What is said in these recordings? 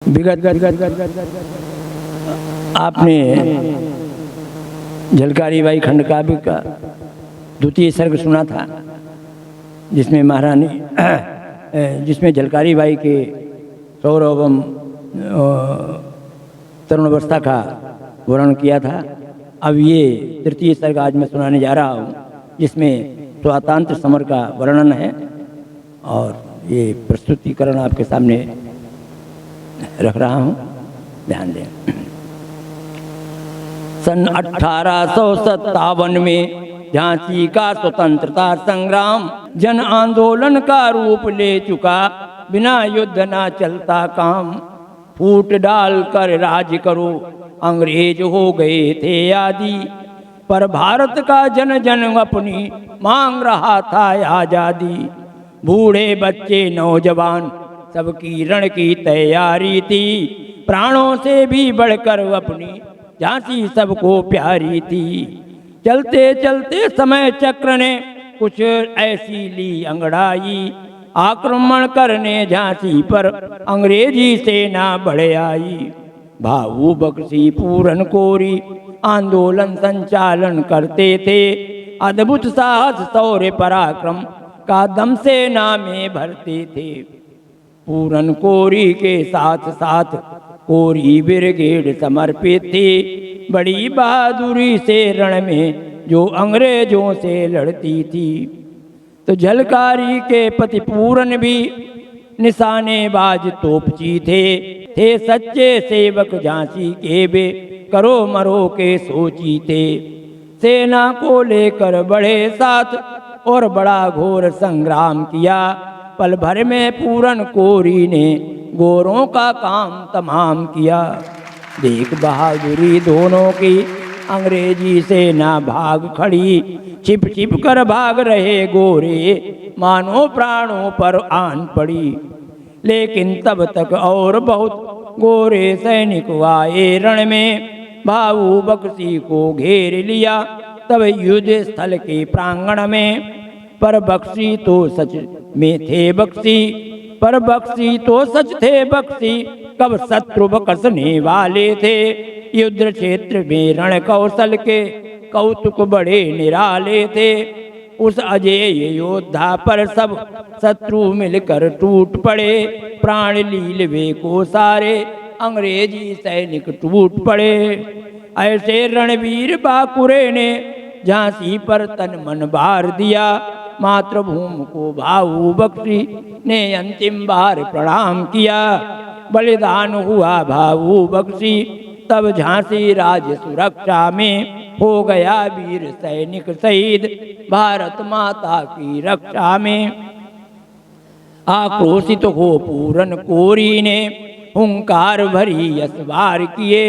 विगत आपने झलकारी बाई खंडकाव्य का द्वितीय सर्ग सुना था, जिसमें महारानी जिसमें झलकारी बाई के सौर एवं तरुणावस्था का वर्णन किया था। अब ये तृतीय सर्ग आज मैं सुनाने जा रहा हूँ, जिसमें स्वातंत्र समर का वर्णन है और ये प्रस्तुतिकरण आपके सामने रख रहा हूँ, ध्यान दें। सन 1857 में झांसी का स्वतंत्रता संग्राम जन आंदोलन का रूप ले चुका, बिना युद्ध ना चलता काम। फूट डाल कर राज करो अंग्रेज हो गए थे आदि, पर भारत का जन जन अपनी मांग रहा था आजादी। बूढ़े बच्चे नौजवान सबकी रण की तैयारी थी, प्राणों से भी बढ़कर अपनी झांसी सबको प्यारी थी। चलते चलते समय चक्र ने कुछ ऐसी ली अंगड़ाई, आक्रमण करने झांसी पर अंग्रेजी सेना बढ़ आई। भाऊ बख्शी पूरन कोरी आंदोलन संचालन करते थे, अद्भुत साहस शौर्य पराक्रम का दम सेना में भरते थे। पूरन कोरी के साथ साथ कोरी ब्रिगेड समर्पित थी, बड़ी बहादुरी से रण में जो अंग्रेजों से लड़ती थी। तो झलकारी के पति पूरन भी निशानेबाज तोपची थे सच्चे सेवक झांसी के वे करो मरो के सोची थे। सेना को लेकर बढ़े साथ और बड़ा घोर संग्राम किया, पल भर में पूरन कोरी ने गोरों का काम तमाम किया। देख बहादुरी दोनों की अंग्रेजी सेना भाग खड़ी, छिप छिप कर भाग रहे गोरे मानो प्राणों पर आन पड़ी। लेकिन तब तक और बहुत गोरे सैनिक आए रण में, भाऊ बख्शी को घेर लिया तब युद्ध स्थल के प्रांगण में। पर बख्शी तो सच में थे बख्शी, पर बख्शी तो सच थे बख्शी, कब शत्रु कसने वाले थे। युद्ध क्षेत्र में रण कौशल के कौतुक बड़े निराले थे। उस अजेय योद्धा पर सब शत्रु मिलकर टूट पड़े, प्राण लील वे को सारे अंग्रेजी सैनिक टूट पड़े। ऐसे रणवीर बाकुरे ने झांसी पर तन मन बार दिया, मातृभूमि को भाऊ बख्शी ने अंतिम बार प्रणाम किया। बलिदान हुआ भाऊ बख्शी तब झांसी राज्य सुरक्षा में, हो गया वीर सैनिक शहीद भारत माता की रक्षा में। आक्रोशित हो पूरन कोरी ने हुंकार भरी यसवार किए,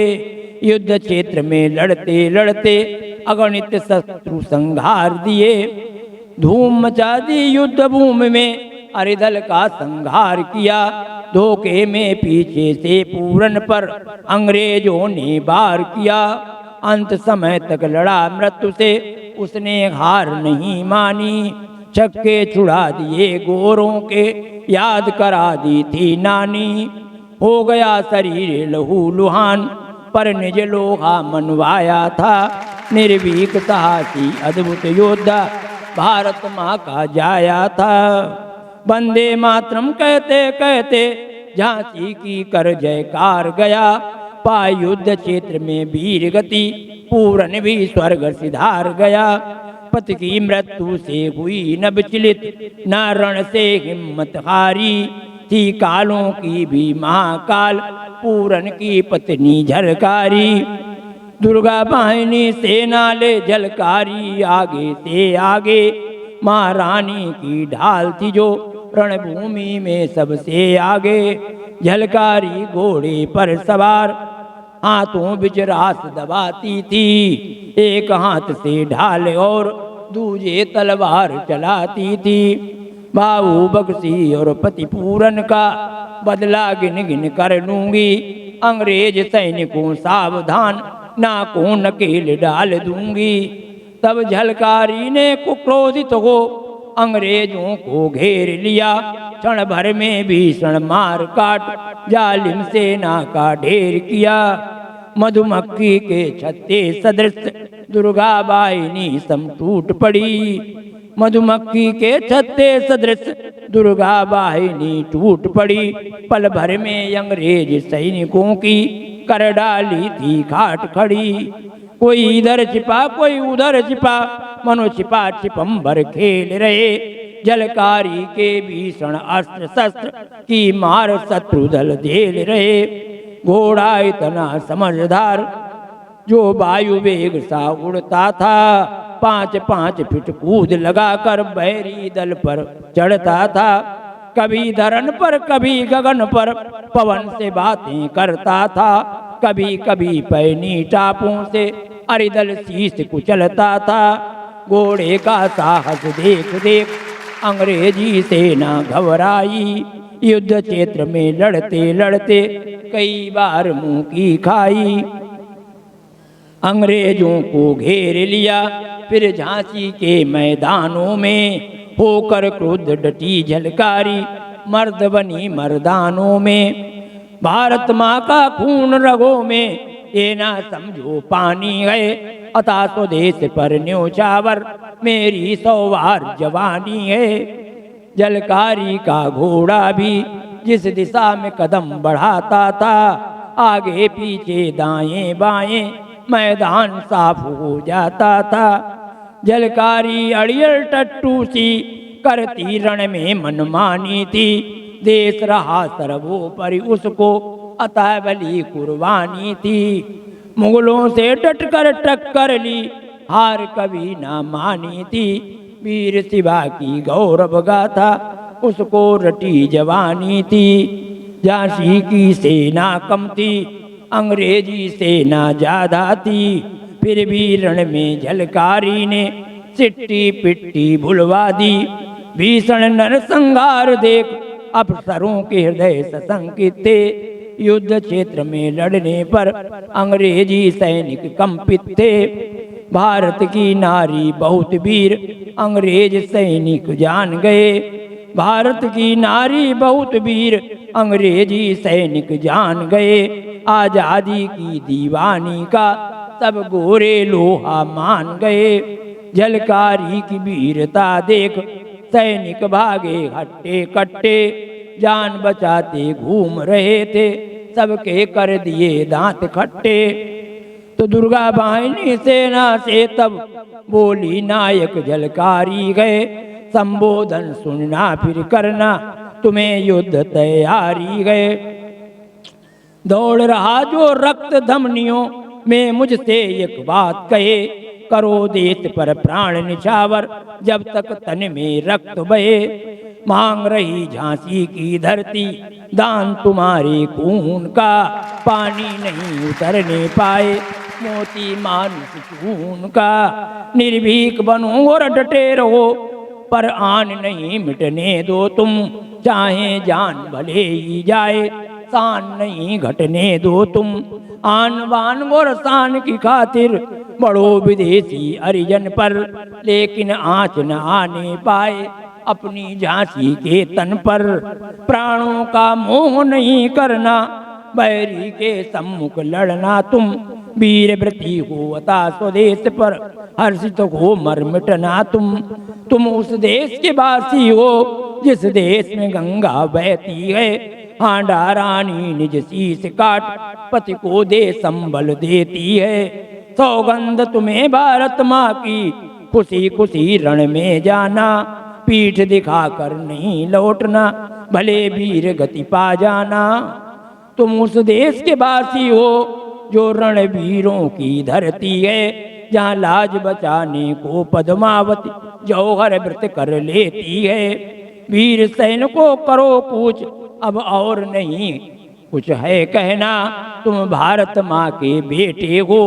युद्ध क्षेत्र में लड़ते लड़ते अगणित शत्रु संहार दिए। धूम मचा दी युद्ध भूमि में अरिदल का संहार किया, धोखे में पीछे से पूरन पर अंग्रेजों ने वार किया। अंत समय तक लड़ा मृत्यु से उसने हार नहीं मानी, छक्के छुड़ा दिए गोरों के याद करा दी थी नानी। हो गया शरीर लहू लुहान पर निज लोहा मनवाया था, निर्भीक साहसी अद्भुत योद्धा भारत माँ का जाया था। वंदे मातरम कहते कहते झांसी की कर जयकार गया, पाय युद्ध क्षेत्र में वीर गति पूरन भी स्वर्ग सिधार गया। पति की मृत्यु से हुई न विचलित न रण से हिम्मत हारी, थी कालों की भी महाकाल पूरन की पत्नी झलकारी। दुर्गा वाहिनी सेना ले झलकारी आगे से आगे, महारानी की ढाल थी जो रणभूमि में सबसे आगे। झलकारी घोड़े पर सवार हाथों बिच रास दबाती थी, एक हाथ से ढाल और दूजे तलवार चलाती थी। भाऊ बख्शी और पति पूरन का बदला गिन गिन कर लूंगी, अंग्रेज सैनिकों सावधान नाकों नकेल डाल दूंगी। तब झलकारी ने कुक्रोधित हो अंग्रेजों को घेर लिया, क्षण भर में भीषण मार काट जालिम सेना का ढेर किया। मधुमक्खी के छत्ते सदृश दुर्गा बाहिनी सम टूट पड़ी। मधुमक्खी के छत्ते सदृश दुर्गा वाहिनी टूट पड़ी। पल भर में अंग्रेज सैनिकों की कर डाली थी घाट खड़ी। कोई इधर छिपा कोई उधर छिपा, मनो छिपा छिपम्बर खेल रहे। जलकारी के भीषण अस्त्र शस्त्र की मार शत्रु दल झेल रहे। घोड़ा इतना समझदार जो वायु वेग सा उड़ता था, 5-5 फीट कूद लगाकर बैरी दल पर चढ़ता था। कभी धरन पर कभी गगन पर पवन से बातें करता था। कभी कभी पैनी टापों से अरिदल शीश कुचलता था। घोड़े का साहस देख देख अंग्रेजी सेना घबराई। युद्ध क्षेत्र में लड़ते लड़ते कई बार मुंह की खाई। अंग्रेजों को घेर लिया फिर झांसी के मैदानों में, होकर क्रुद्ध डटी झलकारी मर्द बनी मर्दानों में। भारत माँ का खून रगों में ये ना समझो पानी है, अता स्वदेश पर न्योछावर मेरी 100 बार जवानी है। जलकारी का घोड़ा भी जिस दिशा में कदम बढ़ाता था, आगे पीछे दाएं बाएं मैदान साफ हो जाता था। जलकारी अड़ियल टट्टू सी करती रण में मनमानी थी। देश रहा सर्वोपरि उसको अतः बली कुर्बानी थी। मुगलों से डटकर टक्कर ली हार कभी ना मानी थी। वीर शिवा की गौरव गाथा उसको रटी जवानी थी। झांसी की सेना कम थी अंग्रेजी सेना ज्यादा थी, फिर भी रण में झलकारी ने सिट्टी पिट्टी भुलवा दी। भीषण नरसंहार देख अफसरों के हृदय सशंकित थे। युद्ध क्षेत्र में लड़ने पर अंग्रेजी सैनिक कंपित थे। भारत की नारी बहुत वीर अंग्रेज सैनिक जान गए। भारत की नारी बहुत वीर अंग्रेजी सैनिक जान गए। आजादी की दीवानी का सब गोरे लोहा मान गए। झलकारी की वीरता देख सैनिक भागे हट्टे कट्टे, जान बचाते घूम रहे थे सबके कर दिए दांत खट्टे। तो दुर्गा बाहिनी सेना से तब बोली नायक झलकारी गए, संबोधन सुनना फिर करना तुम्हें युद्ध तैयारी गए। दौड़ रहा जो रक्त धमनियों में मुझसे एक बात कहे, करो देश पर प्राण निछावर जब तक तन में रक्त बहे। मांग रही झांसी की धरती दान तुम्हारे खून का, पानी नहीं उतरने पाए मोती मानुष खून का। निर्भीक बनो और डटे रहो पर आन नहीं मिटने दो तुम, चाहे जान भले ही जाए शान नहीं घटने दो तुम। आन बान और शान की खातिर बढ़ो विदेशी अरिजन पर, लेकिन आँच न आने पाए अपनी झांसी के तन पर। प्राणों का मोह नहीं करना बैरी के सम्मुख लड़ना तुम, वीर व्रती हो अता स्वदेश पर हर्षित हो मर मिटना तुम उस देश के वासी हो जिस देश में गंगा बहती है। हांडा रानी निज शीश काट पति को दे संबल देती है। सौगंध तुम्हें भारत माँ की खुशी खुशी रण में जाना, पीठ दिखाकर नहीं लौटना भले वीर गति पा जाना। तुम उस देश के वासी हो जो रणवीरों की धरती है, जहाँ लाज बचाने को पद्मावती जौहर व्रत कर लेती है। वीर सैनिकों करो पूछ अब और नहीं कुछ है कहना, तुम भारत माँ के बेटे हो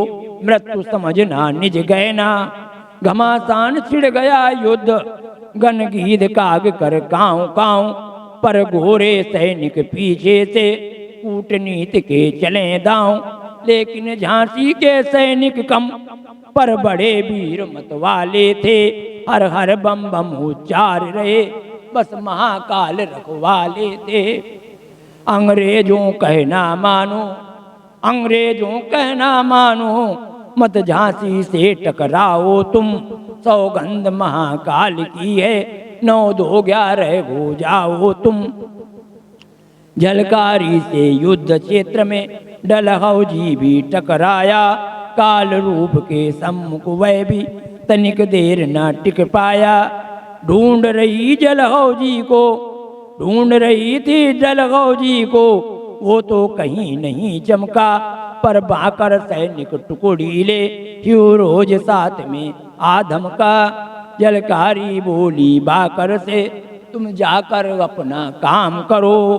मृत्यु समझना निज गहना। घमासान छिड़ गया युद्ध गन गीध काग कर काँव काँव, पर घोरे सैनिक पीछे से कूटनीति के चले दांव। लेकिन झांसी के सैनिक कम पर बड़े वीर मत वाले थे, हर हर बम बम उच्चार रहे बस महाकाल रखवाले थे। अंग्रेजों कहना मानो, अंग्रेजों कहना मानो, मत झांसी से टकराओ तुम, सौगंध महाकाल की है, 9 2 11 हो जाओ तुम। झलकारी से युद्ध क्षेत्र में डलहौजी भी टकराया, काल रूप के सम्मुख वह भी तनिक देर न टिक पाया। ढूंढ रही डलहौजी को, ढूंढ रही थी डलहौजी को, वो तो कहीं नहीं चमका, पर बाकर सैनिक टुकड़ी ले ह्यूरोज साथ में आधम का। झलकारी बोली बाकर से, तुम जाकर अपना काम करो,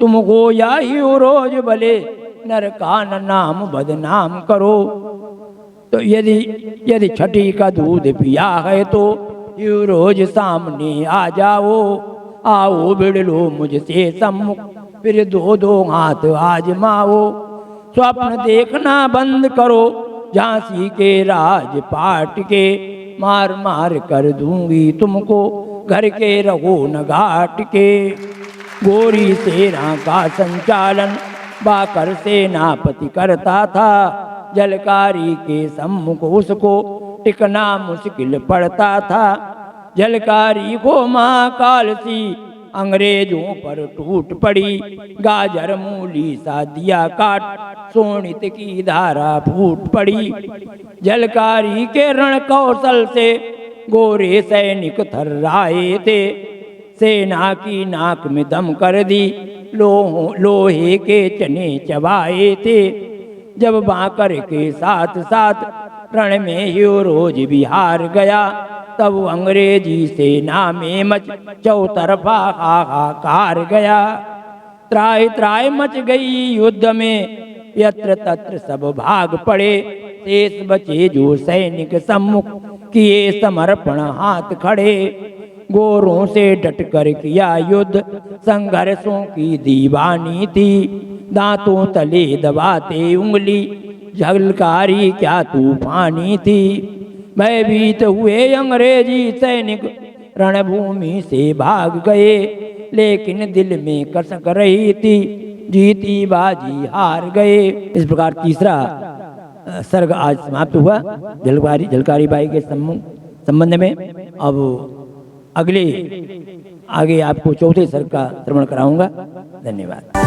तुमको या ह्यूरोज भले नर का न नाम बदनाम करो। तो यदि छठी का दूध पिया है तो ह्यूरोज सामने आ जाओ, आओ भिड़ लो मुझसे सम्मुख, फिर 2 2 हाथ आजमाओ। स्वप्न देखना बंद करो झांसी के राजपाट के, मार मार कर दूंगी तुमको घर के रहो न घाट के। गोरी सेना का संचालन बाकर सेनापति करता था, झलकारी के सम्मुख उसको टिकना मुश्किल पड़ता था। झलकारी को महाकाल सी अंग्रेजों पर टूट पड़ी, गाजर मूली सा दिया काट, सोनित की धारा फूट पड़ी। झलकारी के रण कौशल से गोरे सैनिक थर्राए थे, सेना की नाक में दम कर दी, लोहे के चने चबाए थे। जब बाकर के साथ साथ रण में ह्यूरोज भी हार गया, तब अंग्रेजी सेना में मच चौतरफा हाहाकार गया। त्राय त्राय मच गई युद्ध में, यत्र तत्र सब भाग पड़े, शेष बचे जो सैनिक सम्मुख किए समर्पण हाथ खड़े। गोरों से डटकर किया युद्ध, संघर्षों की दीवानी थी, दांतों तले दबाते उंगली, झलकारी क्या तूफानी थी। भयभीत हुए अंग्रेजी सैनिक रणभूमि से भाग गए, लेकिन दिल में कसक रही थी, जीती बाजी हार गए। इस प्रकार तीसरा सर्ग आज समाप्त हुआ झलकारी बाई के संबंध में। अब आगे आपको चौथे सर्ग का श्रवण कराऊंगा। धन्यवाद।